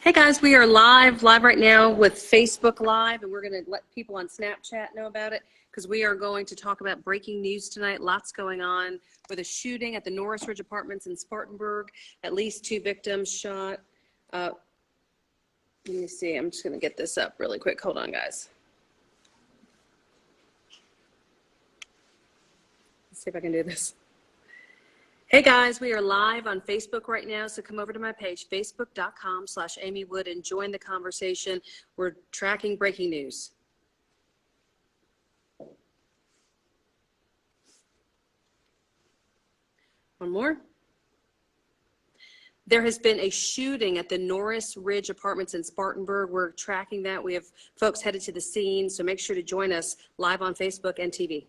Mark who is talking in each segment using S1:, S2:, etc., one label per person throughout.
S1: Hey guys, we are live right now with Facebook Live, and we're going to let people on Snapchat know about it because we are going to talk about breaking news tonight. Lots going on with a shooting at the Norris Ridge Apartments in Spartanburg. At least 2 victims shot. Let me see. I'm just going to get this up really quick. Hold on, guys. Let's see if I can do this. Hey guys, we are live on Facebook right now, so come over to my page, facebook.com/Amy Wood, and join the conversation. We're tracking breaking news. One more. There has been a shooting at the Norris Ridge Apartments in Spartanburg. We're tracking that. We have folks headed to the scene, so make sure to join us live on Facebook and TV.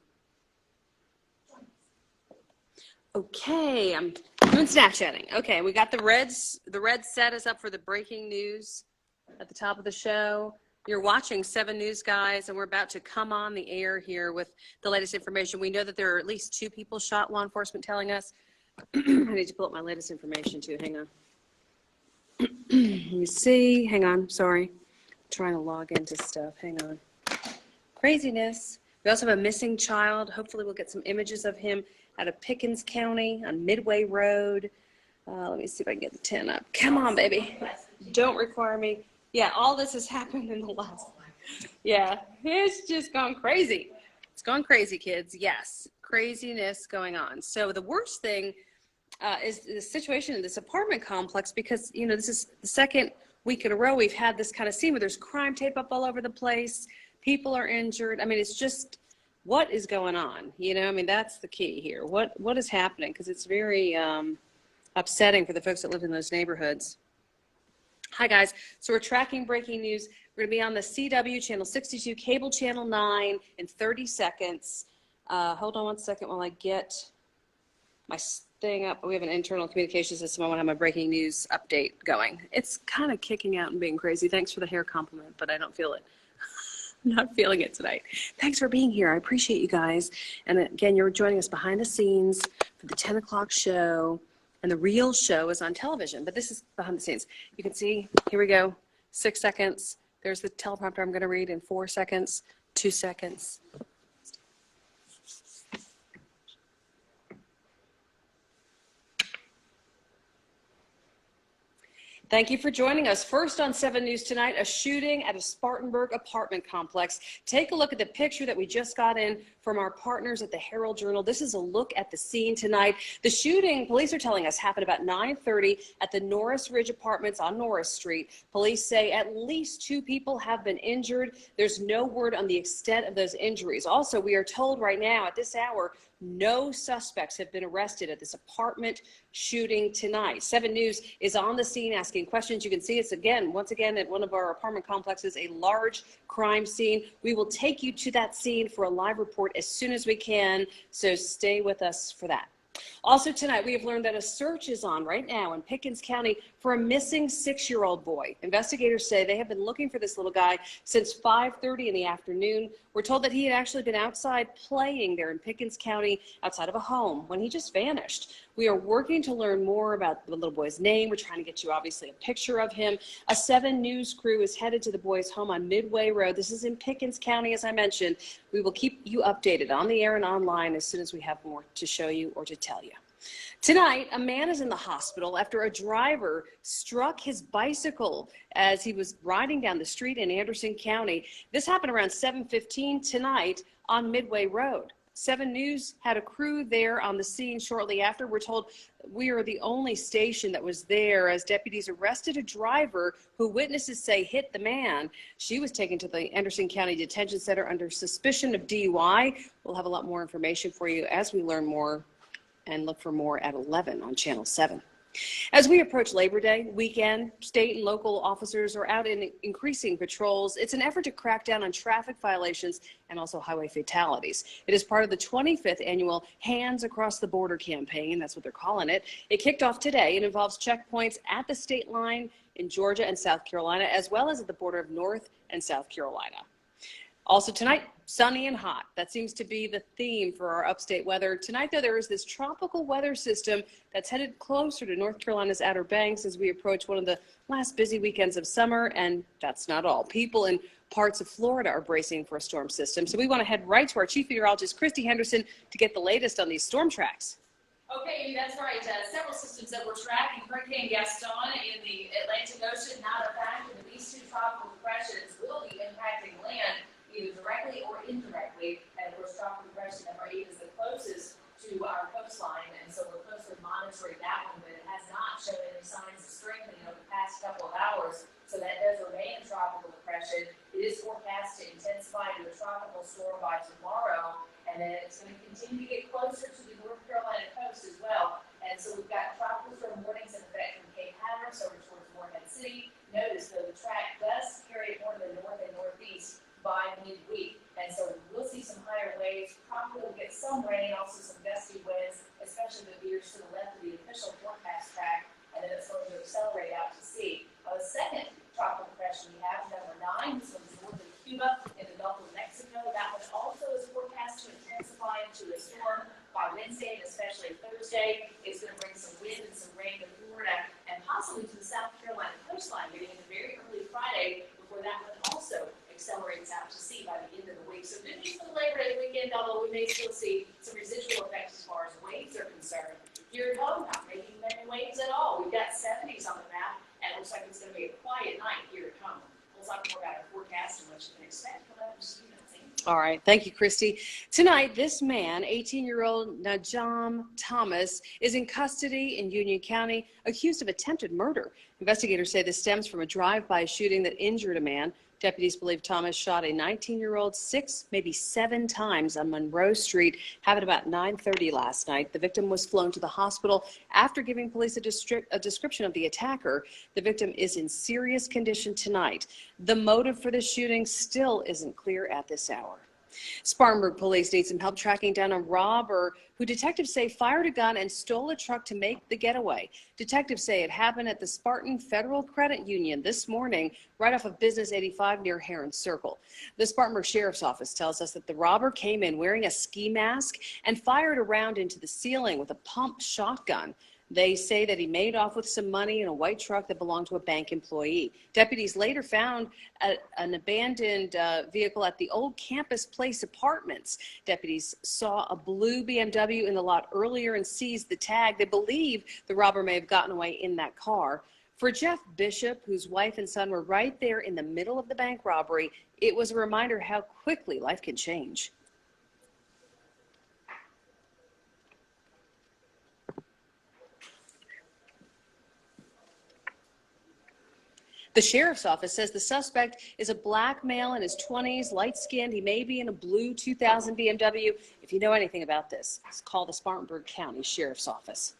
S1: Okay, I'm doing Snapchatting. Okay, we got the red set us up for the breaking news at the top of the show. You're watching 7 News, guys, and we're about to come on the air here with the latest information. We know that there are at least 2 people shot, law enforcement telling us. I need to pull up my latest information too. Hang on. Let me see. Hang on. Sorry. I'm trying to log into stuff. Hang on. Craziness. We also have a missing child. Hopefully we'll get some images of him out of Pickens County on Midway Road. Let me see if I can get the 10 up. Come on, baby. Don't require me. Yeah, all this has happened in the last. Yeah, it's just gone crazy. It's gone crazy, kids. Yes, craziness going on. So the worst thing is the situation in this apartment complex, because, you know, this is the 2nd week in a row we've had this kind of scene where there's crime tape up all over the place. People are injured. I mean, it's just, what is going on? You know, I mean, that's the key here. What is happening? Because it's very upsetting for the folks that live in those neighborhoods. Hi, guys. So we're tracking breaking news. We're going to be on the CW channel 62, cable channel 9 in 30 seconds. Hold on one second while I get my thing up. We have an internal communication system. I want to have my breaking news update going. It's kind of kicking out and being crazy. Thanks for the hair compliment, but I don't feel it. I'm not feeling it tonight. Thanks for being here. I appreciate you guys. And again, you're joining us behind the scenes for the 10 o'clock show. And the real show is on television, but this is behind the scenes. You can see, here we go, 6 seconds. There's the teleprompter I'm going to read in 4 seconds, 2 seconds. Thank you for joining us. First on 7 News tonight, a shooting at a Spartanburg apartment complex. Take a look at the picture that we just got in from our partners at the Herald Journal. This is a look at the scene tonight. The shooting, police are telling us, happened about 9:30 at the Norris Ridge Apartments on Norris Street. Police say at least 2 people have been injured. There's no word on the extent of those injuries. Also, we are told right now at this hour, no suspects have been arrested at this apartment shooting tonight. 7 News is on the scene asking questions. You can see it's once again at one of our apartment complexes, a large crime scene. We will take you to that scene for a live report as soon as we can, so stay with us for that. Also tonight, we have learned that a search is on right now in Pickens County for a missing 6-year-old boy. Investigators say they have been looking for this little guy since 5:30 in the afternoon. We're told that he had actually been outside playing there in Pickens County outside of a home when he just vanished. We are working to learn more about the little boy's name. We're trying to get you obviously a picture of him. A 7 News crew is headed to the boy's home on Midway Road. This is in Pickens County, as I mentioned. We will keep you updated on the air and online as soon as we have more to show you or to tell you. Tonight, a man is in the hospital after a driver struck his bicycle as he was riding down the street in Anderson County. This happened around 7:15 tonight on Midway Road. 7 News had a crew there on the scene shortly after. We're told we are the only station that was there as deputies arrested a driver who witnesses say hit the man. She was taken to the Anderson County Detention Center under suspicion of DUI. We'll have a lot more information for you as we learn more, and look for more at 11 on Channel 7. As we approach Labor Day weekend, state and local officers are out in increasing patrols. It's an effort to crack down on traffic violations and also highway fatalities. It is part of the 25th annual Hands Across the Border campaign. That's what they're calling it. It kicked off today. It involves checkpoints at the state line in Georgia and South Carolina, as well as at the border of North and South Carolina. Also tonight, sunny and hot. That seems to be the theme for our upstate weather. Tonight, though, there is this tropical weather system that's headed closer to North Carolina's Outer Banks as we approach one of the last busy weekends of summer. And that's not all. People in parts of Florida are bracing for a storm system. So we want to head right to our chief meteorologist, Christy Henderson, to get the latest on these storm tracks.
S2: Okay, Amy, that's right. Several systems that we're tracking. Hurricane Gaston in the Atlantic Ocean, not a factor. These two tropical depressions will be impacting land either directly or indirectly. And of course, tropical depression number 8 is the closest to our coastline, and so we're closely monitoring that one, but it has not shown any signs of strengthening over the past couple of hours. So that does remain a tropical depression. It is forecast to intensify to a tropical storm by tomorrow, and then it's going to continue to get closer to the North Carolina coast as well. And so we've got tropical storm warnings in effect from Cape Hatteras over towards Morehead City. Notice, though, the track does carry more to the north and northeast by midweek. And so we'll see some higher waves. Probably will get some rain, also some gusty winds, especially the veers to the left of the official forecast track. And then it's going to accelerate out to sea. The second tropical depression we have, number 9, this one's north of Cuba in the Gulf of Mexico. That one also is forecast to intensify into a storm by Wednesday and especially Thursday. It's going to bring some wind and some rain to Florida and possibly to the South Carolina coastline getting into very early Friday before that one also accelerates out to sea by the end of the week. So good news for the Labor Day weekend, although we may still see some residual effects as far as waves are concerned. Here at home, not making many waves at all. We've got 70s on the map, and it looks like it's going to be a quiet night here at home. We'll talk more about our forecast and what you can expect coming up in just a few minutes.
S1: All right. Thank you, Christy. Tonight, this man, 18-year-old Najam Thomas, is in custody in Union County, accused of attempted murder. Investigators say this stems from a drive-by shooting that injured a man. Deputies believe Thomas shot a 19-year-old 6, maybe 7 times on Monroe Street, happened about 9:30 last night. The victim was flown to the hospital after giving police a description of the attacker. The victim is in serious condition tonight. The motive for the shooting still isn't clear at this hour. Spartanburg police need some help tracking down a robber who detectives say fired a gun and stole a truck to make the getaway. Detectives say it happened at the Spartan Federal Credit Union this morning, right off of Business 85 near Heron Circle. The Spartanburg Sheriff's Office tells us that the robber came in wearing a ski mask and fired a round into the ceiling with a pump shotgun. They say that he made off with some money in a white truck that belonged to a bank employee. Deputies later found an abandoned vehicle at the old Campus Place Apartments. Deputies saw a blue BMW in the lot earlier and seized the tag. They believe the robber may have gotten away in that car. For Jeff Bishop, whose wife and son were right there in the middle of the bank robbery, it was a reminder how quickly life can change. The sheriff's office says the suspect is a black male in his 20s, light-skinned. He may be in a blue 2000 BMW. If you know anything about this, call the Spartanburg County Sheriff's Office.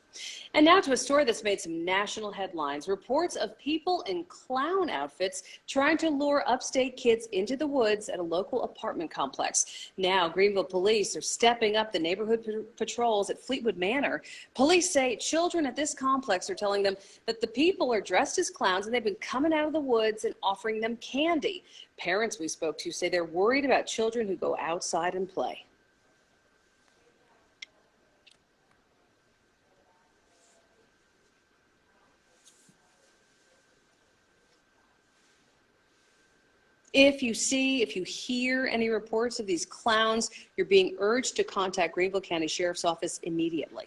S1: And now to a story that's made some national headlines. Reports of people in clown outfits trying to lure upstate kids into the woods at a local apartment complex. Now, Greenville police are stepping up the neighborhood patrols at Fleetwood Manor. Police say children at this complex are telling them that the people are dressed as clowns and they've been coming out of the woods and offering them candy. Parents we spoke to say they're worried about children who go outside and play. If you hear any reports of these clowns, you're being urged to contact Greenville County Sheriff's Office immediately.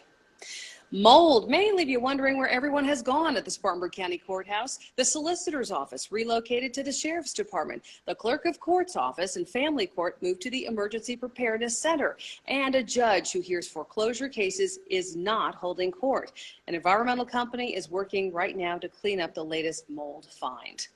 S1: Mold may leave you wondering where everyone has gone at the Spartanburg County Courthouse. The solicitor's office relocated to the Sheriff's Department. The clerk of court's office and family court moved to the Emergency Preparedness Center. And a judge who hears foreclosure cases is not holding court. An environmental company is working right now to clean up the latest mold find.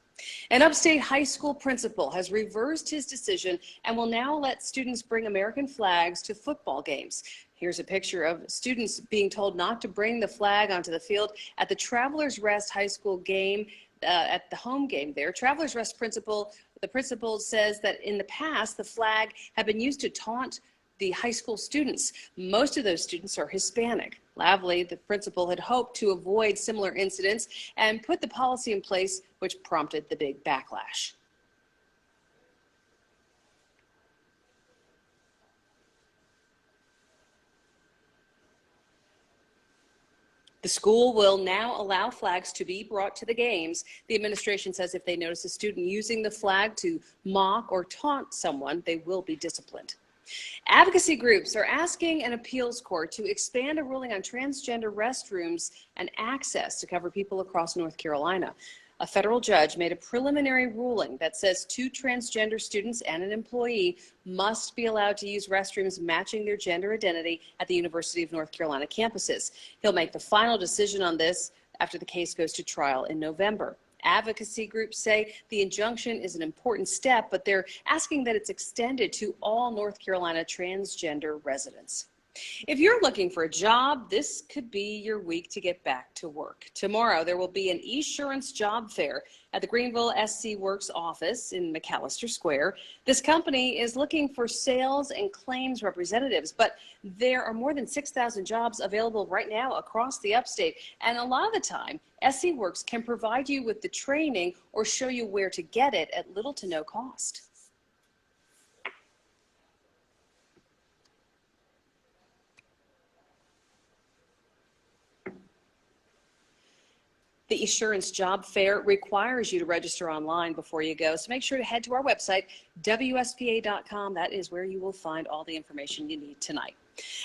S1: An upstate high school principal has reversed his decision and will now let students bring American flags to football games. Here's a picture of students being told not to bring the flag onto the field at the Travelers Rest High School game, at the home game there. Travelers Rest the principal says that in the past, the flag had been used to taunt the high school students. Most of those students are Hispanic. Lavely, the principal, had hoped to avoid similar incidents and put the policy in place, which prompted the big backlash. The school will now allow flags to be brought to the games. The administration says if they notice a student using the flag to mock or taunt someone, they will be disciplined. Advocacy groups are asking an appeals court to expand a ruling on transgender restrooms and access to cover people across North Carolina. A federal judge made a preliminary ruling that says 2 transgender students and an employee must be allowed to use restrooms matching their gender identity at the University of North Carolina campuses. He'll make the final decision on this after the case goes to trial in November. Advocacy groups say the injunction is an important step, but they're asking that it's extended to all North Carolina transgender residents. If you're looking for a job, this could be your week to get back to work. Tomorrow, there will be an Esurance job fair at the Greenville SC Works office in McAllister Square. This company is looking for sales and claims representatives, but there are more than 6,000 jobs available right now across the upstate. And a lot of the time, SC Works can provide you with the training or show you where to get it at little to no cost. The Esurance Job Fair requires you to register online before you go, so make sure to head to our website, WSPA.com. That is where you will find all the information you need tonight.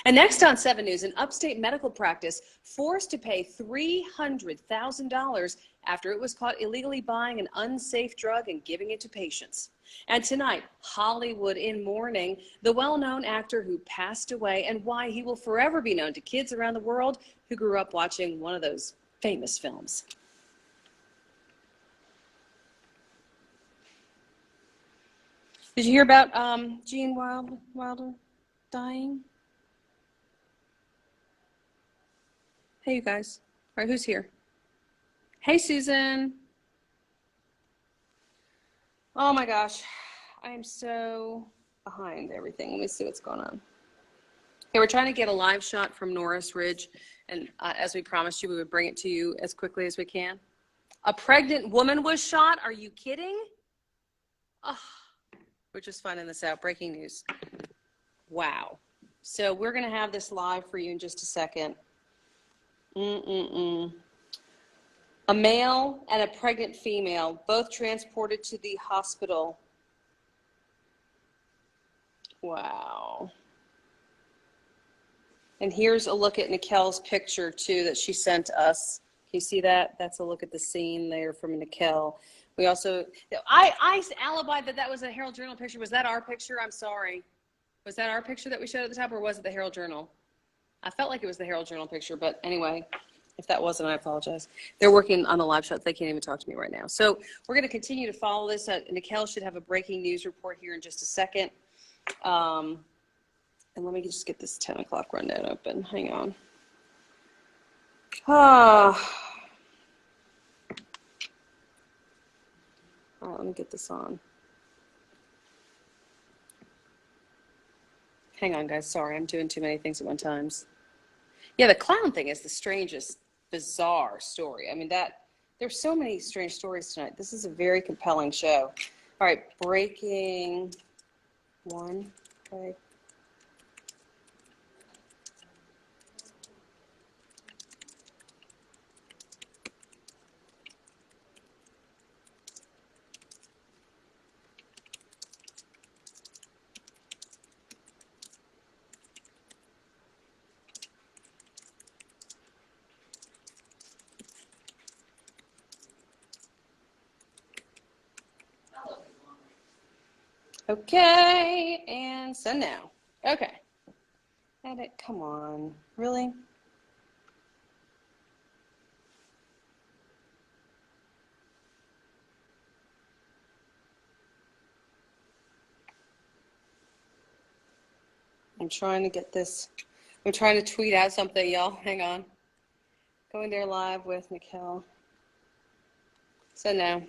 S1: And next on 7 News, an upstate medical practice forced to pay $300,000 after it was caught illegally buying an unsafe drug and giving it to patients. And tonight, Hollywood in mourning, the well-known actor who passed away and why he will forever be known to kids around the world who grew up watching one of those famous films. Did you hear about Gene Wilder dying? Hey, you guys. All right, who's here? Hey, Susan. Oh my gosh, I am so behind everything. Let me see what's going on. Okay, we're trying to get a live shot from Norris Ridge, and as we promised you, we would bring it to you as quickly as we can. A pregnant woman was shot? Are you kidding? Oh, we're just finding this out. Breaking news. Wow. So we're going to have this live for you in just a second. A male and a pregnant female, both transported to the hospital. Wow. And here's a look at Nikel's picture, too, that she sent us. Can you see that? That's a look at the scene there from Nikel. We also, I alibied that was a Herald Journal picture. Was that our picture? I'm sorry. Was that our picture that we showed at the top, or was it the Herald Journal? I felt like it was the Herald Journal picture, but anyway, if that wasn't, I apologize. They're working on the live shots. They can't even talk to me right now. So we're going to continue to follow this. Nikel should have a breaking news report here in just a second. And let me just get this 10 o'clock rundown open. Hang on. All right, let me get this on. Hang on, guys. Sorry, I'm doing too many things at one time. Yeah, the clown thing is the strangest, bizarre story. I mean, there's so many strange stories tonight. This is a very compelling show. All right, breaking one. Okay. Okay, and send now. Okay. Edit, come on. Really? I'm trying to get this. I'm trying to tweet out something, y'all. Hang on. Going there live with Nikel. Send now.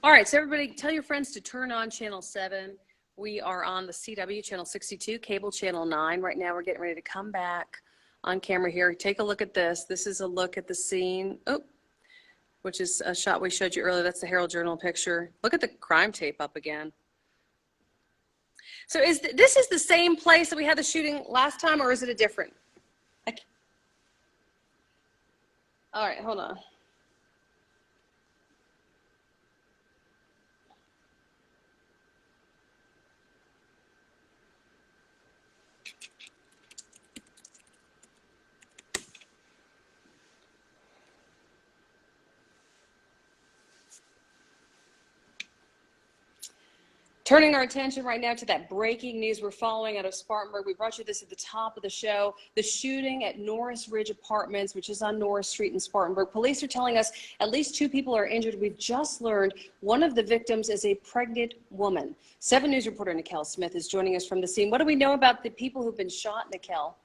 S1: All right, so everybody tell your friends to turn on channel 7. We are on the CW channel 62, cable channel 9. Right now we're getting ready to come back on camera here. Take a look at this. This is a look at the scene, which is a shot we showed you earlier. That's the Herald Journal picture. Look at the crime tape up again. So this is the same place that we had the shooting last time, or is it a different? All right, hold on. Turning our attention right now to that breaking news we're following out of Spartanburg. We brought you this at the top of the show. The shooting at Norris Ridge Apartments, which is on Norris Street in Spartanburg. Police are telling us at least 2 people are injured. We've just learned one of the victims is a pregnant woman. 7 News reporter Nikel Smith is joining us from the scene. What do we know about the people who've been shot, Nikel?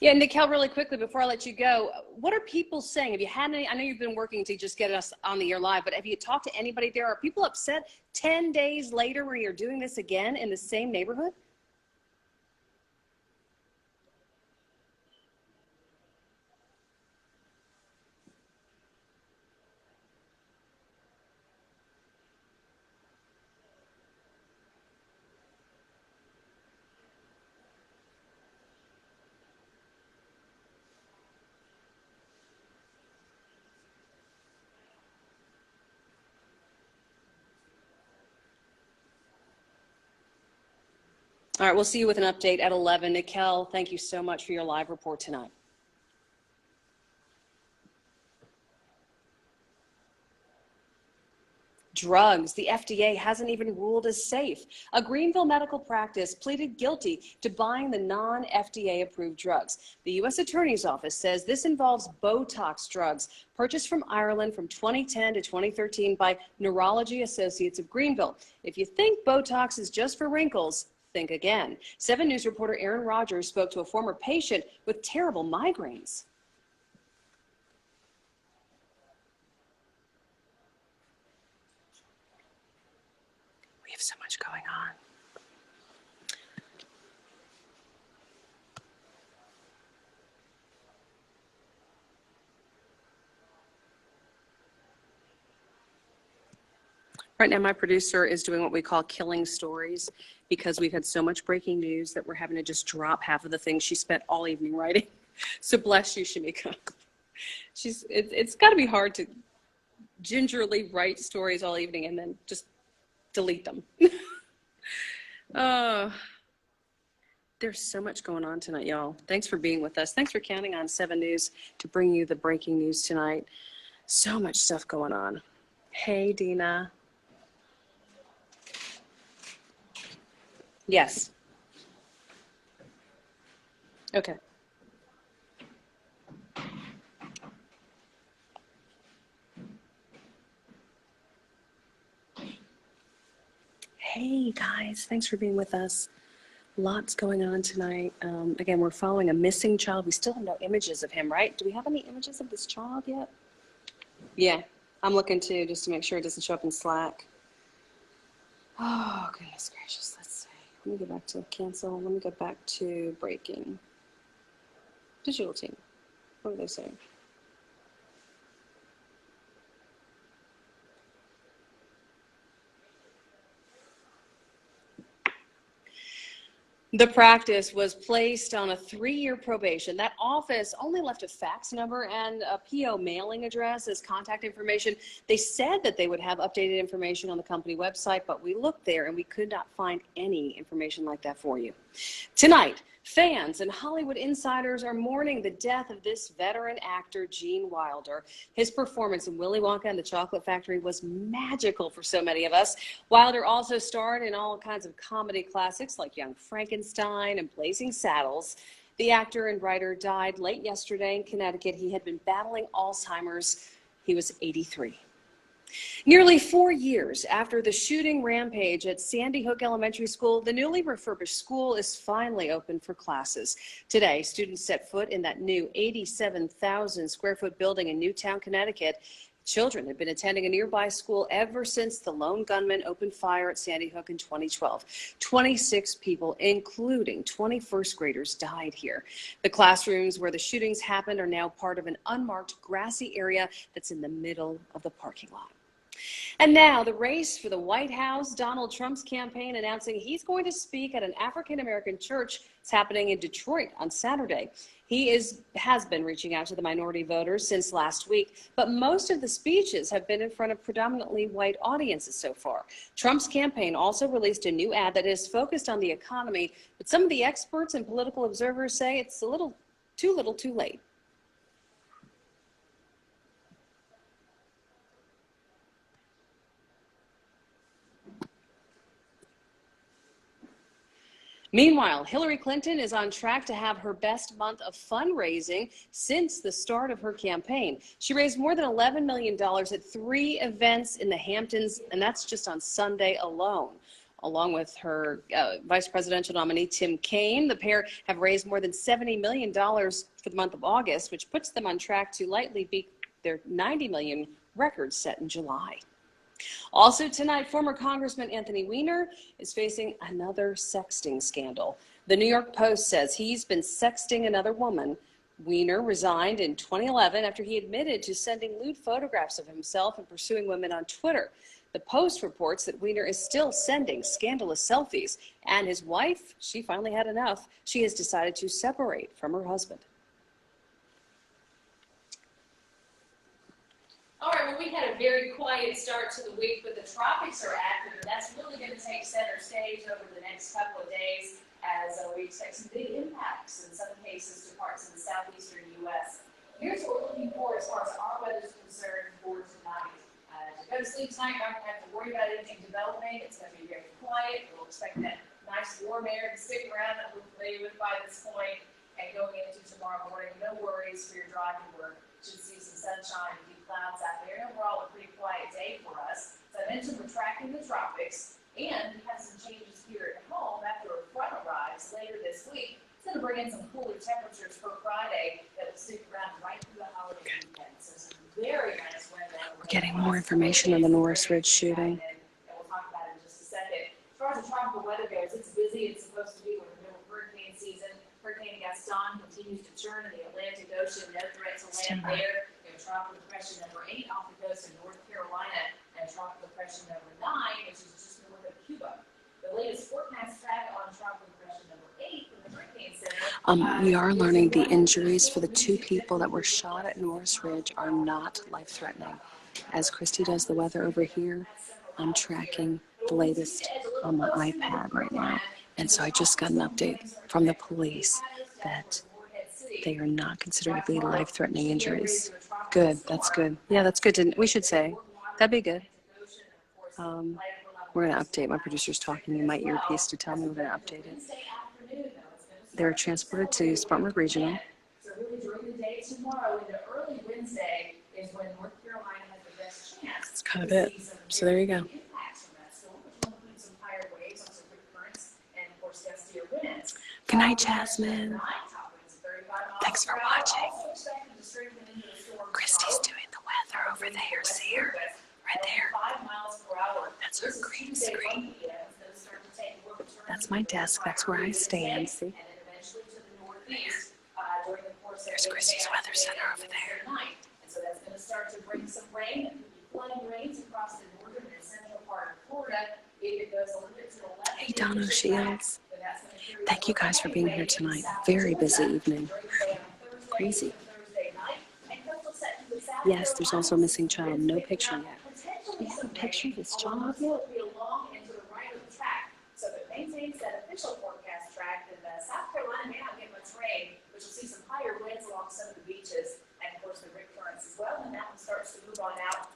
S1: Yeah, Nikel, really quickly before I let you go, what are people saying? Have you had any? I know you've been working to just get us on the air live, but have you talked to anybody there? Are people upset 10 days later where you're doing this again in the same neighborhood? All right, we'll see you with an update at 11. Nikel, thank you so much for your live report tonight. Drugs. The FDA hasn't even ruled as safe. A Greenville medical practice pleaded guilty to buying the non-FDA approved drugs. The U.S. Attorney's Office says this involves Botox drugs purchased from Ireland from 2010 to 2013 by Neurology Associates of Greenville. If you think Botox is just for wrinkles, think again. 7 News reporter Aaron Rogers spoke to a former patient with terrible migraines. We have so much going on. Right now, my producer is doing what we call killing stories because we've had so much breaking news that we're having to just drop half of the things she spent all evening writing. So bless you, Shamika. It's got to be hard to gingerly write stories all evening and then just delete them. Oh, there's so much going on tonight, y'all. Thanks for being with us. Thanks for counting on 7 News to bring you the breaking news tonight. So much stuff going on. Hey, Dina. Yes. Okay. Hey, guys. Thanks for being with us. Lots going on tonight. Again, we're following a missing child. We still have no images of him, right? Do we have any images of this child yet? Yeah, I'm looking too, just to make sure it doesn't show up in Slack. Oh, goodness gracious. Let's see. Let me go back to cancel. Let me go back to breaking. Digital team. What are they saying? The practice was placed on a 3-year probation. That office only left a fax number and a PO mailing address as contact information. They said that they would have updated information on the company website, but we looked there and we could not find any information like that for you. Tonight, fans and Hollywood insiders are mourning the death of this veteran actor, Gene Wilder. His performance in Willy Wonka and the Chocolate Factory was magical for so many of us. Wilder also starred in all kinds of comedy classics like Young Frankenstein and Blazing Saddles. The actor and writer died late yesterday in Connecticut. He had been battling Alzheimer's. He was 83. Nearly 4 years after the shooting rampage at Sandy Hook Elementary School, the newly refurbished school is finally open for classes. Today, students set foot in that new 87,000 square foot building in Newtown, Connecticut. Children have been attending a nearby school ever since the lone gunman opened fire at Sandy Hook in 2012. 26 people, including 20 first graders, died here. The classrooms where the shootings happened are now part of an unmarked grassy area that's in the middle of the parking lot. And now the race for the White House. Donald Trump's campaign announcing he's going to speak at an African-American church. It's happening in Detroit on Saturday. He has been reaching out to the minority voters since last week, but most of the speeches have been in front of predominantly white audiences so far. Trump's campaign also released a new ad that is focused on the economy, but some of the experts and political observers say it's a little too late. Meanwhile, Hillary Clinton is on track to have her best month of fundraising since the start of her campaign. She raised more than $11 million at 3 events in the Hamptons, and that's just on Sunday alone. Along with her vice presidential nominee, Tim Kaine, the pair have raised more than $70 million for the month of August, which puts them on track to lightly beat their $90 million record set in July. Also tonight, former Congressman Anthony Weiner is facing another sexting scandal. The New York Post says he's been sexting another woman. Weiner resigned in 2011 after he admitted to sending lewd photographs of himself and pursuing women on Twitter. The Post reports that Weiner is still sending scandalous selfies, and his wife, she finally had enough. She has decided to separate from her husband.
S2: All right, well, we had a very quiet start to the week, but the tropics are active, and that's really going to take center stage over the next couple of days as we expect some big impacts in some cases to parts of the southeastern U.S. Here's what we're looking for as far as our weather is concerned for tonight. To go to sleep tonight, you're not going to have to worry about anything developing. It's going to be very quiet. We'll expect that nice warm air to stick around that we're familiar with by this point. And going into tomorrow morning, no worries for your drive to work. Should see some sunshine and few clouds out there. And overall, a pretty quiet day for us. As I mentioned, we're tracking the tropics, and we have some changes here at home after a front arrives later this week. It's going to bring in some cooler temperatures for Friday that will stick around right through the holiday weekend. So some very nice weather.
S1: We're getting more information on the Norris Ridge shooting.
S2: And we'll talk about it in just a second. As far as the tropical weather goes, it's busy. It's supposed to be. We're in the middle of hurricane season. Hurricane Gaston continues to churn in the Atlantic Ocean. No threat to land there. We have tropical depression number 8 off the coast of North Carolina and tropical depression number 9, which is just north of Cuba. The latest forecast track on tropical depression number 8 from the Hurricane Center.
S1: We are learning the injuries for the 2 people that were shot at Norris Ridge are not life-threatening. As Christy does the weather over here, I'm tracking the latest on my iPad right now. And so I just got an update from the police that they are not considered to be life-threatening injuries. Good, that's good. Yeah, that's good. We should say. That'd be good. We're going to update. My producer's talking in my earpiece to tell me we're going to update it. They're transported to Spartanburg Regional.
S2: So really during the day tomorrow into early Wednesday is when North Carolina has the best chance.
S1: That's kind of it. So there you go. Good night, Jasmine. Thanks for watching. Christy's doing the weather over there. See her? Right there. That's her green screen. That's my desk. That's where I stand. See? There's Christy's weather center over there.
S2: So that's going to start to bring some rain and flooding rains across the northern and central part of Florida. If it goes a little bit to the left,
S1: hey, Dono Shields. Thank you guys for being here tonight. Very busy evening. Crazy. Yes, there's also a missing child. No picture yet. We have a picture of this child yet?
S2: So it maintains that official forecast track, and South Carolina may not get much rain, which will see some higher winds along some of the beaches, and of course the rip currents as well. And that one starts to move on out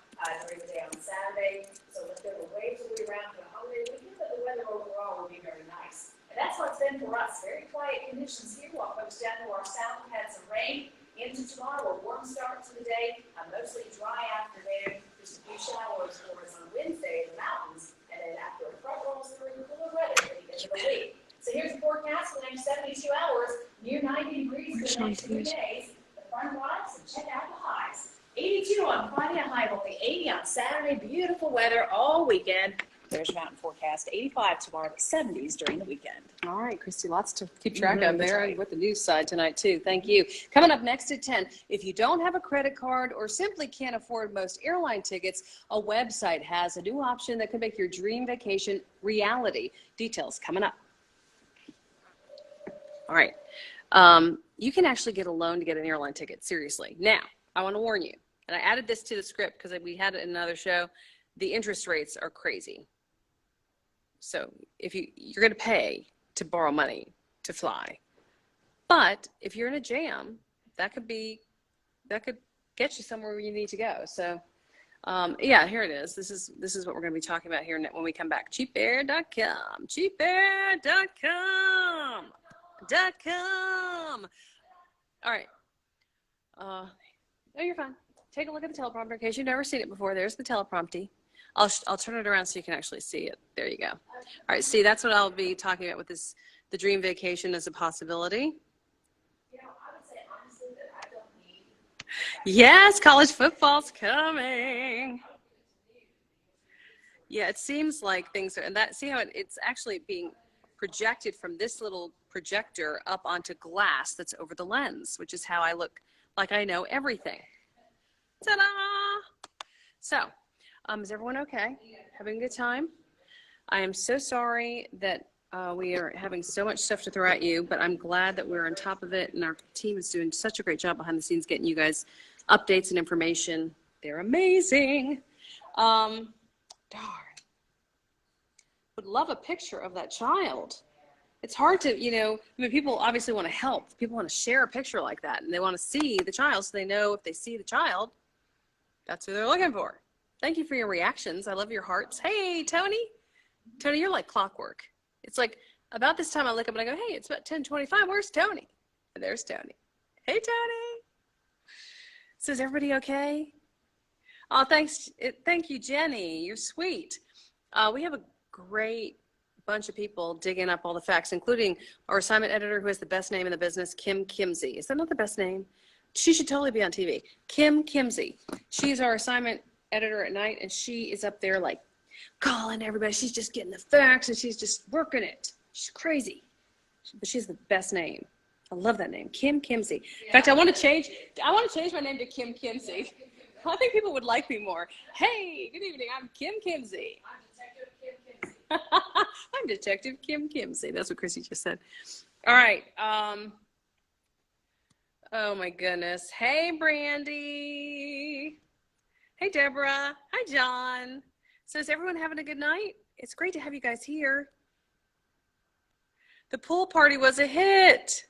S2: during the day on Saturday. So if there were waves will be around for the holiday weekend, but the weather overall will be very nice. And that's what it's been for us. Very quiet conditions here. While folks down to our south have had some rain. Into tomorrow, a warm start to the day, a mostly dry afternoon. Just a few showers for us on Wednesday in the mountains. And then after a front rolls through, cooler weather for the end of the week. So here's the forecast for the next 72 hours. Near 90 degrees for the next 3 days. The front rise and check out the highs. 82 on Friday, a high of only 80 on Saturday. Beautiful weather all weekend. There's your mountain forecast. 85 tomorrow, 70s during the weekend.
S1: All right, Christy, lots to keep track of there with the news side tonight, too. Thank you. Coming up next at 10, if you don't have a credit card or simply can't afford most airline tickets, a website has a new option that could make your dream vacation reality. Details coming up. All right. You can actually get a loan to get an airline ticket, seriously. Now, I want to warn you, and I added this to the script because we had it in another show. The interest rates are crazy. So if you're going to pay to borrow money to fly, but if you're in a jam, that could get you somewhere where you need to go. So yeah, here it is. This is what we're going to be talking about here when we come back. Cheapair.com, cheapair.com. All right. No, you're fine. Take a look at the teleprompter in case you've never seen it before. There's the teleprompter. I'll turn it around so you can actually see it. There you go. All right, see, that's what I'll be talking about with the dream vacation as a possibility.
S2: You know, I would say honestly that I don't need.
S1: Yes, college football's coming. Yeah, it seems like things are, and see how it's actually being projected from this little projector up onto glass that's over the lens, which is how I look like I know everything. Ta-da! So, is everyone okay? Having a good time? I am so sorry that we are having so much stuff to throw at you, but I'm glad that we're on top of it, and our team is doing such a great job behind the scenes getting you guys updates and information. They're amazing. Darn. Would love a picture of that child. It's hard to, people obviously want to help. People want to share a picture like that, and they want to see the child so they know if they see the child, that's who they're looking for. Thank you for your reactions. I love your hearts. Hey, Tony. Tony, you're like clockwork. It's like about this time I look up and I go, hey, it's about 10:25. Where's Tony? And there's Tony. Hey, Tony. So is everybody okay? Oh, thanks. Thank you, Jenny. You're sweet. We have a great bunch of people digging up all the facts, including our assignment editor who has the best name in the business, Kim Kimsey. Is that not the best name? She should totally be on TV. Kim Kimsey. She's our assignment editor at night, and she is up there like calling everybody. She's just getting the facts, and she's just working it. She's crazy, but she's the best name. I love that name, Kim Kimsey. In fact, I want to change my name to Kim Kimsey. I think people would like me more. Hey, good evening. I'm Kim Kimsey. I'm Detective Kim Kimsey. That's what Chrissy just said. All right. Oh my goodness. Hey, Brandy. Hey, Deborah. Hi, John. So is everyone having a good night? It's great to have you guys here. The pool party was a hit.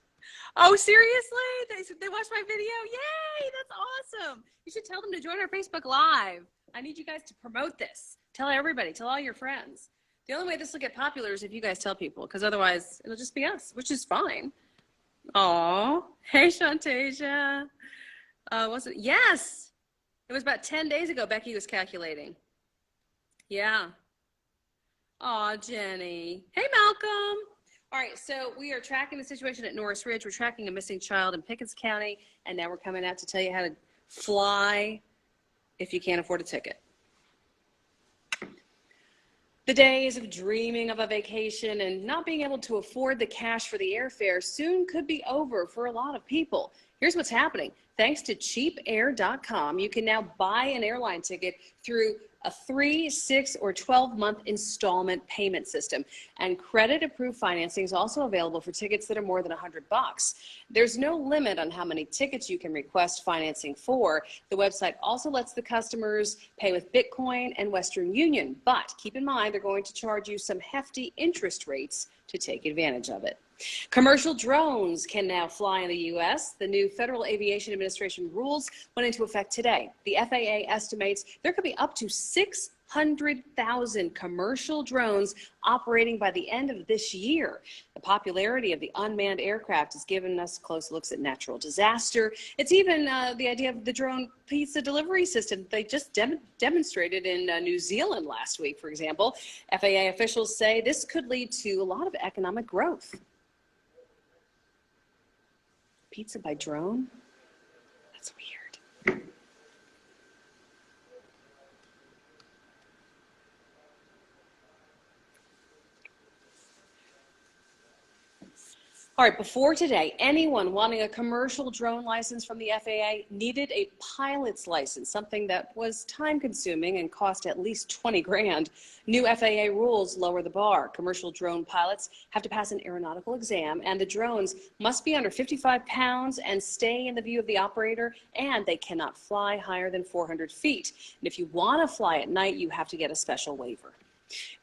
S1: Oh, seriously? They watched my video? Yay, that's awesome. You should tell them to join our Facebook Live. I need you guys to promote this. Tell everybody. Tell all your friends. The only way this will get popular is if you guys tell people, because otherwise it'll just be us, which is fine. Aw. Hey, Shantasia. Was it? Yes. It was about 10 days ago, Becky was calculating. Yeah. Aw, Jenny. Hey, Malcolm. All right, so we are tracking the situation at Norris Ridge. We're tracking a missing child in Pickens County, and now we're coming out to tell you how to fly if you can't afford a ticket. The days of dreaming of a vacation and not being able to afford the cash for the airfare soon could be over for a lot of people. Here's what's happening. Thanks to cheapair.com, you can now buy an airline ticket through a 3, 6, or 12-month installment payment system. And credit-approved financing is also available for tickets that are more than $100. There's no limit on how many tickets you can request financing for. The website also lets the customers pay with Bitcoin and Western Union, but keep in mind they're going to charge you some hefty interest rates to take advantage of it. Commercial drones can now fly in the U.S. The new Federal Aviation Administration rules went into effect today. The FAA estimates there could be up to 600,000 commercial drones operating by the end of this year. The popularity of the unmanned aircraft has given us close looks at natural disaster. It's even the idea of the drone pizza delivery system they just demonstrated in New Zealand last week, for example. FAA officials say this could lead to a lot of economic growth. Pizza by drone? That's weird. All right, before today, anyone wanting a commercial drone license from the FAA needed a pilot's license, something that was time consuming and cost at least 20 grand. New FAA rules lower the bar. Commercial drone pilots have to pass an aeronautical exam, and the drones must be under 55 pounds and stay in the view of the operator, and they cannot fly higher than 400 feet. And if you want to fly at night, you have to get a special waiver.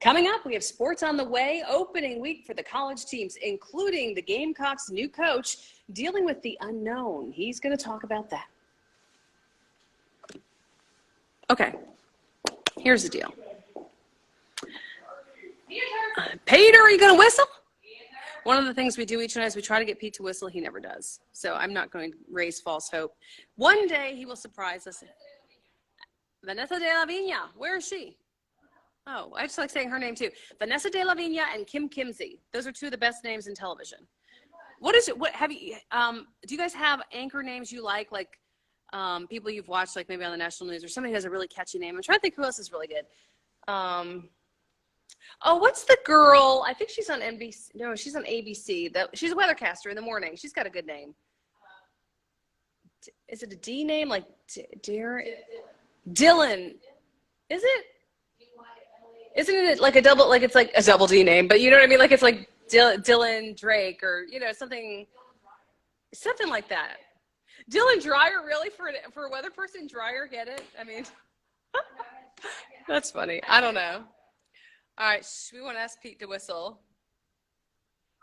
S1: Coming up, we have sports on the way, opening week for the college teams, including the Gamecocks' new coach dealing with the unknown. He's going to talk about that. Okay, here's the deal. Peter, are you going to whistle? One of the things we do each night is we try to get Pete to whistle. He never does. So I'm not going to raise false hope. One day he will surprise us. Vanessa de la Vigna, where is she? Oh, I just like saying her name too. Vanessa de la Vigna and Kim Kimsey. Those are two of the best names in television. What is it? What have you? Do you guys have anchor names you like people you've watched, like maybe on the national news, or somebody who has a really catchy name? I'm trying to think who else is really good. Oh, what's the girl? I think she's on NBC. No, she's on ABC. She's a weathercaster in the morning. She's got a good name. Is it a D name, like Darren? Dylan. Is it? Isn't it like a double, like it's like a double D name, but you know what I mean? Like it's like Dylan Drake or, you know, something like that. Dylan Dreyer, really? For a weather person, Dreyer, get it? I mean, that's funny. I don't know. All right, we want to ask Pete to whistle.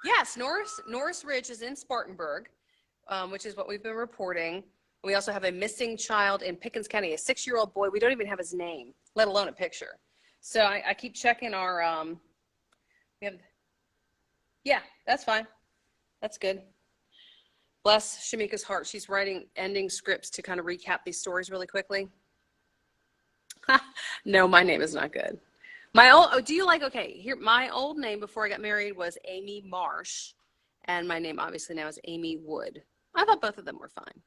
S1: Yes, Norris Ridge is in Spartanburg, which is what we've been reporting. We also have a missing child in Pickens County, a 6-year-old boy. We don't even have his name, let alone a picture. So I keep checking our, yeah, that's fine. That's good. Bless Shamika's heart. She's writing ending scripts to kind of recap these stories really quickly. No, my name is not good. My old name before I got married was Amy Marsh, and my name obviously now is Amy Wood. I thought both of them were fine,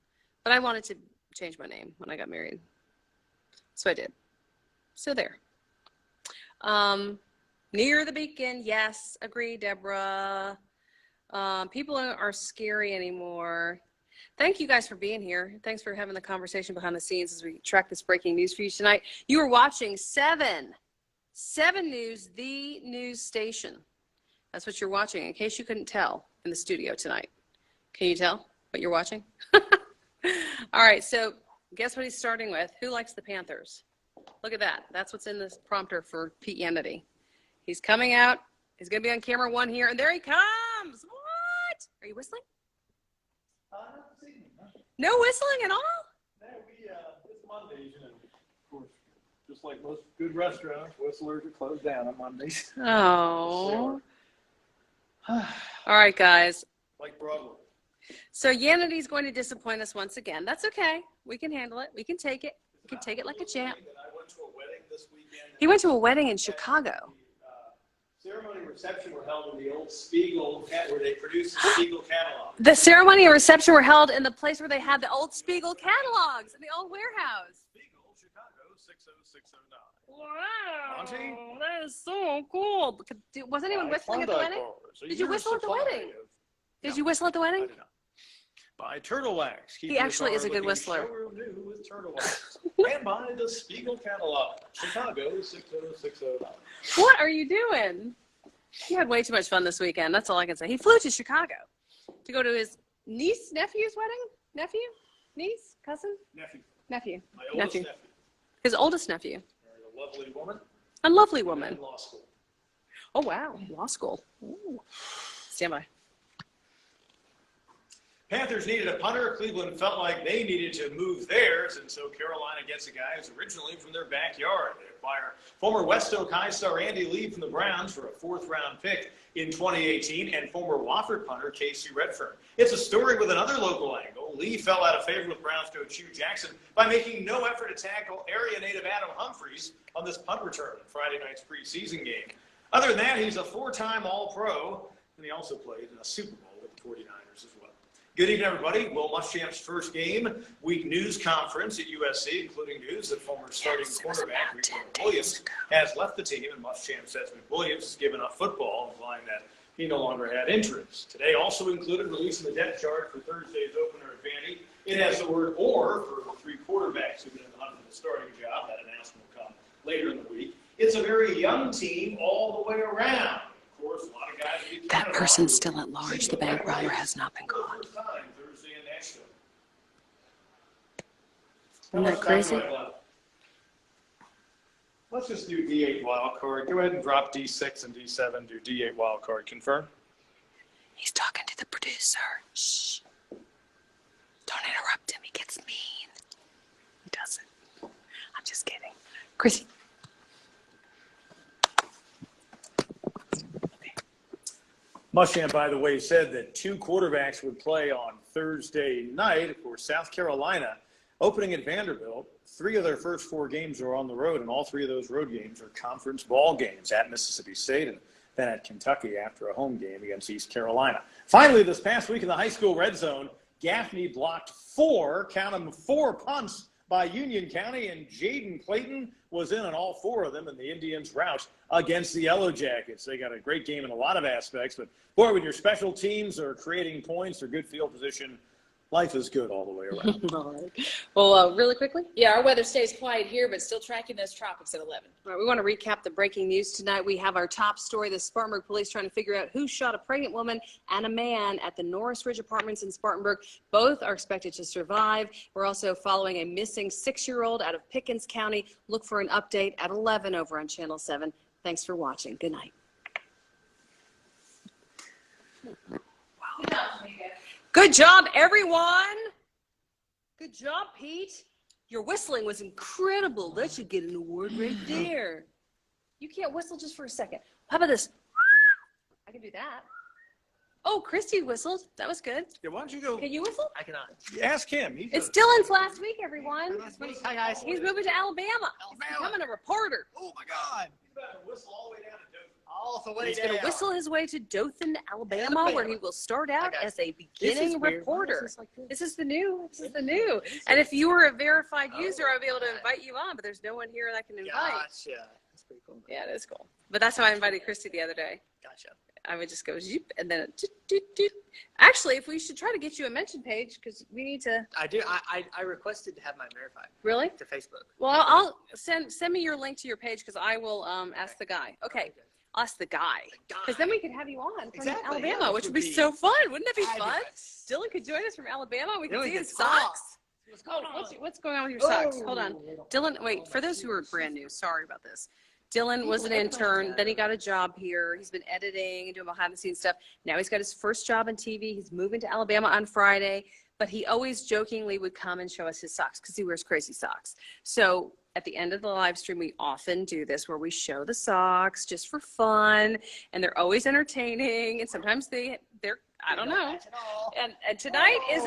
S1: but I wanted to change my name when I got married. So I did. So there. Near the beacon, yes, agree, Deborah. People aren't scary anymore. Thank you guys for being here. Thanks for having the conversation behind the scenes as we track this breaking news for you tonight. You are watching 7 News, the news station. That's what you're watching, in case you couldn't tell in the studio tonight. Can you tell what you're watching? All right, so guess what he's starting with? Who likes the Panthers? Look at that. That's what's in this prompter for Pete Yanity. He's coming out. He's going to be on camera 1 here, and there he comes. What? Are you whistling? No whistling at all?
S3: No, it's Mondays, and of course, just like most good restaurants, whistlers are closed down on Mondays.
S1: Oh. All right, guys.
S3: Like Broadway.
S1: So Yanity's going to disappoint us once again. That's okay. We can handle it. We can take it. We can take it like a champ.
S3: I went to a wedding this weekend.
S1: He went to a wedding in Chicago.
S3: Ceremony and reception were held in the old Spiegel, where they produced the Spiegel catalog.
S1: The ceremony and reception were held in the place where they had the old Spiegel catalogs in the old warehouse.
S3: Spiegel, Chicago, 60609.
S1: Wow.
S3: Auntie?
S1: That is so cool. Was anyone whistling at the wedding? Did you whistle at the wedding? Did you whistle at the wedding?
S3: I did not. by Turtle Wax. Keep
S1: He
S3: your
S1: actually is a
S3: car
S1: good
S3: looking
S1: whistler.
S3: showroom new with Turtle Wax. And by the Spiegel catalog. Chicago 60609.
S1: What are you doing? He had way too much fun this weekend. That's all I can say. He flew to Chicago to go to his nephew's wedding. Nephew? Niece? Cousin? Nephew.
S3: My oldest nephew.
S1: His oldest nephew.
S3: Married a lovely woman.
S1: A lovely woman.
S3: In law school.
S1: Oh, wow. Law school. Ooh. Stand by.
S3: Panthers needed a punter. Cleveland felt like they needed to move theirs, and so Carolina gets a guy who's originally from their backyard. They acquire former West Oak High star Andy Lee from the Browns for a fourth-round pick in 2018, and former Wofford punter Casey Redfern. It's a story with another local angle. Lee fell out of favor with Browns coach Hugh Jackson by making no effort to tackle area native Adam Humphries on this punt return in Friday night's preseason game. Other than that, he's a four-time All-Pro, and he also played in a Super Bowl with the 49ers as well. Good evening, everybody. Will Muschamp's first game week news conference at USC, including news that former starting quarterback McWilliams has left the team, and Muschamp says McWilliams has given up football, implying that he no longer had interest. Today also included releasing the depth chart for Thursday's opener at Vandy. It has the word "or" for the three quarterbacks who've been in the hunt for the starting job. That announcement will come later in the week. It's a very young team all the way around. Of course, a lot of guys.
S1: That person's still at large. The bank robber has not been caught. Isn't that crazy?
S3: Let's just do D8 wildcard. Go ahead and drop D6 and D7. Do D8 wildcard. Confirm.
S1: He's talking to the producer. Shh. Don't interrupt him. He gets mean. He doesn't. I'm just kidding. Chrissy.
S3: Muschamp, by the way, said that two quarterbacks would play on Thursday night. Of course, South Carolina opening at Vanderbilt. 3 of their first 4 games are on the road, and all 3 of those road games are conference ball games at Mississippi State and then at Kentucky after a home game against East Carolina. Finally, this past week in the high school red zone, Gaffney blocked 4 punts by Union County, and Jaden Clayton was in on all 4 of them in the Indians' rout against the Yellow Jackets. They got a great game in a lot of aspects, but boy, when your special teams are creating points or good field position, life is good all the way around.
S1: All right. Well, really quickly.
S2: Yeah, our weather stays quiet here, but still tracking those tropics at 11.
S1: All right, we want to recap the breaking news tonight. We have our top story, the Spartanburg police trying to figure out who shot a pregnant woman and a man at the Norris Ridge Apartments in Spartanburg. Both are expected to survive. We're also following a missing 6-year-old out of Pickens County. Look for an update at 11 over on Channel 7. Thanks for watching. Good night. Good job, everyone. Good job, Pete. Your whistling was incredible. That should get an award right there. You can't whistle just for a second. How about this? I can do that. Oh, Christy whistled. That was good.
S3: Yeah, why don't you go?
S1: Can you whistle?
S4: I cannot.
S3: Ask him.
S1: It's Dylan's last week, everyone.
S4: Hi, guys.
S1: He's moving to Alabama. He's becoming a reporter.
S4: Oh, my God.
S3: You better whistle all the way down to Dothan.
S4: All the way
S1: He's
S4: down.
S1: going to whistle his way to Dothan, Alabama, where he will start out as a beginning reporter. This is the new. And if you were a verified user, I'd be able to invite you on, but there's no one here that I can invite.
S4: Gotcha. That's pretty cool.
S1: Yeah, it is cool. But that's how I invited Christy the other day.
S4: Gotcha.
S1: I would just go zoop, and then doot. Actually, if we should try to get you a mention page, because we need to.
S4: I do. I requested to have mine verified
S1: Really?
S4: to Facebook.
S1: Well, I'll send me your link to your page, because I will ask the guy. Okay, ask the guy, because then we could have you on from
S4: Exactly,
S1: Alabama,
S4: yeah,
S1: which would be so fun. Wouldn't that be fun?
S4: fabulous.
S1: Dylan could join us from Alabama. We could
S4: Then we
S1: see his
S4: could talk.
S1: socks. What's going on with your socks? Hold on, Dylan. Wait, for those who are brand new, sorry about this. Dylan was an intern, then he got a job here. He's been editing and doing behind the scenes stuff. Now he's got his first job on TV. He's moving to Alabama on Friday, but he always jokingly would come and show us his socks because he wears crazy socks. So at the end of the live stream, we often do this where we show the socks just for fun, and they're always entertaining, and sometimes they're, I don't know. And tonight is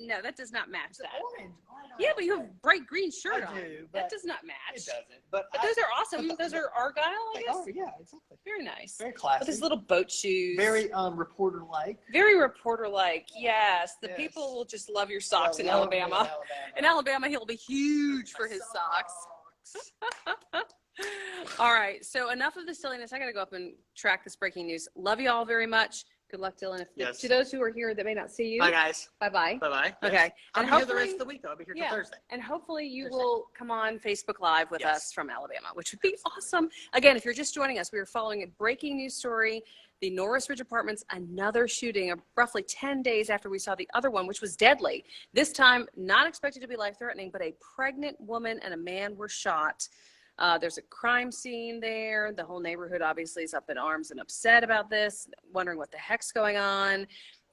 S1: no, that does not match that.
S4: Orange.
S1: Yeah, but you have a bright green shirt on.
S4: do,
S1: That
S4: but
S1: does not
S4: It
S1: match.
S4: doesn't. But
S1: Those are awesome. Those are Argyle, I
S4: They
S1: guess.
S4: are, yeah, exactly.
S1: Very nice.
S4: Very
S1: With
S4: classy.
S1: his little boat shoes.
S4: Very reporter-like.
S1: Very reporter-like. Yes. The
S4: Yes.
S1: people will just love your socks in
S4: Love it
S1: Alabama. In Alabama, he'll be huge for his socks. All right. So enough of the silliness. I got to go up and track this breaking news. Love you all very much. Good luck, Dylan.
S4: Yes.
S1: To those who are here that may not see you,
S4: Bye, guys.
S1: bye-bye.
S4: Bye-bye.
S1: Okay.
S4: Yes. I'll
S1: And
S4: be here the rest
S1: hopefully-
S4: of the week, though. I'll be here till
S1: Yeah.
S4: Thursday.
S1: And hopefully you
S4: Thursday.
S1: will come on Facebook Live with
S4: Yes.
S1: us from Alabama, which would be awesome. Again, if you're just joining us, we are following a breaking news story. The Norris Ridge Apartments, another shooting roughly 10 days after we saw the other one, which was deadly. This time, not expected to be life-threatening, but a pregnant woman and a man were shot. There's a crime scene there. The whole neighborhood obviously is up in arms and upset about this, wondering what the heck's going on.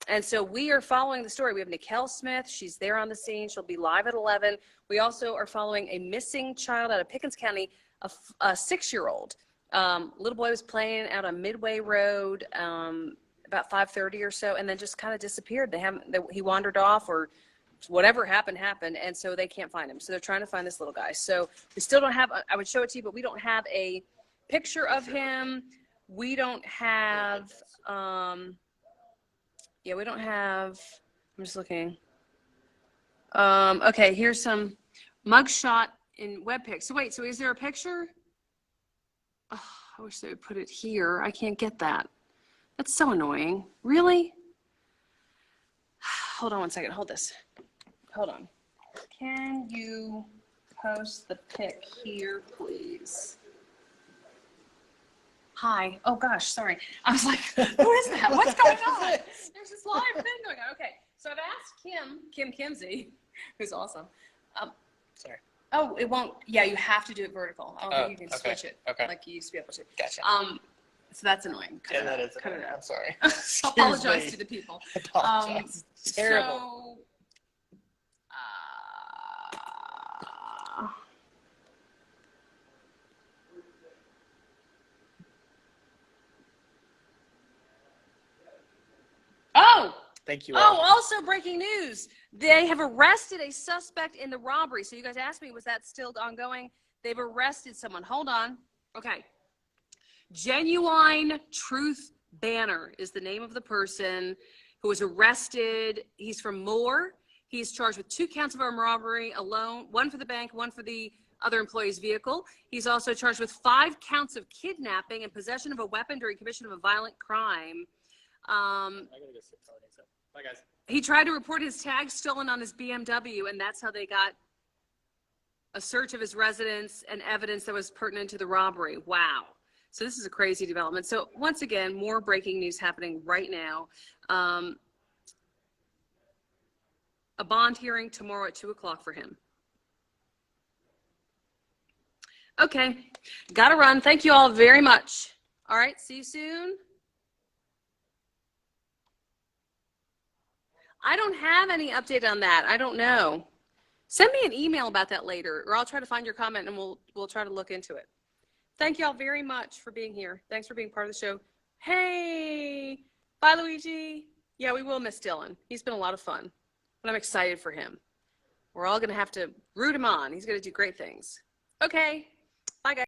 S1: And so we are following the story. We have Nikel Smith. She's there on the scene. She'll be live at 11. We also are following a missing child out of Pickens County, a 6-year-old. Little boy was playing out on Midway Road about 5:30 or so, and then just kind of disappeared. He wandered off, or whatever happened, and so they can't find him. So they're trying to find this little guy. So we still don't have, I would show it to you, but we don't have a picture of him. We don't have, we don't have, I'm just looking. Okay, here's some mugshot in WebPix. So wait, so is there a picture? Oh, I wish they would put it here. I can't get that. That's so annoying. Really? Hold on one second. Hold this. Hold on. Can you post the pic here, please? Hi. Oh, gosh, sorry. I was like, who is that? What's going on? There's this live thing going on. Okay, so I've asked Kim Kimsey, who's awesome.
S4: Sorry.
S1: Oh, it won't. Yeah, you have to do it vertical. I don't think you can
S4: okay,
S1: switch it
S4: okay.
S1: like you used to be able to.
S4: Gotcha.
S1: So that's annoying.
S4: Yeah, that is
S1: Cut it
S4: annoying.
S1: out.
S4: I'm sorry.
S1: Apologize
S4: me.
S1: to the people.
S4: I apologize. It's terrible.
S1: So, oh!
S4: Thank you
S1: Oh,
S4: all.
S1: also breaking news. They have arrested a suspect in the robbery. So you guys asked me, was that still ongoing? They've arrested someone. Hold on. Okay. Genuine Truth Banner is the name of the person who was arrested. He's from Moore. He's charged with 2 counts of armed robbery alone, 1 for the bank, 1 for the other employee's vehicle. He's also charged with 5 counts of kidnapping and possession of a weapon during commission of a violent crime.
S4: I gotta go sit down. So. Bye, guys.
S1: He tried to report his tag stolen on his BMW, and that's how they got a search of his residence and evidence that was pertinent to the robbery. Wow. So this is a crazy development. So once again, more breaking news happening right now. A bond hearing tomorrow at 2 o'clock for him. Okay, gotta run. Thank you all very much. All right, see you soon. I don't have any update on that. I don't know. Send me an email about that later, or I'll try to find your comment and we'll try to look into it. Thank you all very much for being here. Thanks for being part of the show. Hey, bye, Luigi. Yeah, we will miss Dylan. He's been a lot of fun, but I'm excited for him. We're all going to have to root him on. He's going to do great things. Okay. Bye, guys.